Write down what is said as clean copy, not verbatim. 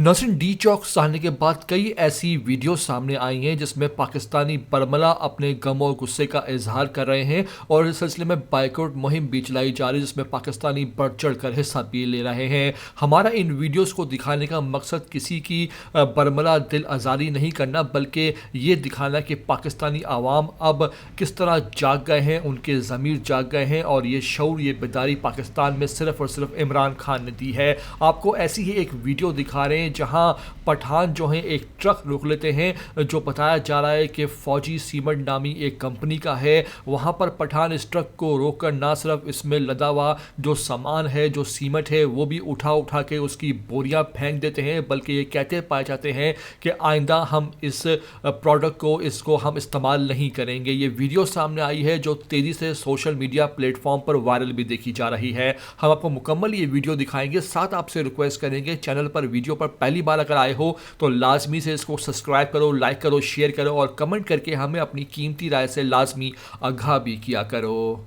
Nasreen D चौक सहने के बाद कई ऐसी वीडियो सामने आई हैं जिसमें पाकिस्तानी बरमला अपने गम और गुस्से का इजहार कर रहे हैं और इस सिलसिले में बाइकआउट मुहिम भी चलाई जा रही है जिसमें पाकिस्तानी बढ़ चढ़ कर हिस्सा भी ले रहे हैं। हमारा इन वीडियोस को दिखाने का मकसद किसी की बरमला दिल आज़ारी नहीं करना, बल्कि ये दिखाना कि पाकिस्तानी आवाम अब किस तरह जाग गए हैं, उनके ज़मीर जाग गए हैं और ये शऊर, ये बेदारी पाकिस्तान में सिर्फ़ और सिर्फ इमरान खान ने दी है। आपको ऐसी ही एक वीडियो दिखा रहे हैं जहां पठान जो है एक ट्रक रोक लेते हैं जो बताया जा रहा है कि फौजी सीमेंट नामी एक कंपनी का है। वहां पर पठान इस ट्रक को रोककर ना सिर्फ इसमें लदा हुआ जो सामान है, जो सीमेंट है, वो भी उठा के उसकी बोरियां फेंक देते हैं, बल्कि ये कहते पाए जाते हैं कि आइंदा हम इस प्रोडक्ट को इसको हम इस्तेमाल नहीं करेंगे। ये वीडियो सामने आई है जो तेज़ी से सोशल मीडिया प्लेटफॉर्म पर वायरल भी देखी जा रही है। हम आपको मुकम्मल ये वीडियो दिखाएंगे, साथ आपसे रिक्वेस्ट करेंगे चैनल पर वीडियो पर पहली बार अगर आए हो तो लाजमी से इसको सब्सक्राइब करो, लाइक करो, शेयर करो और कमेंट करके हमें अपनी कीमती राय से लाजमी आगाह भी किया करो।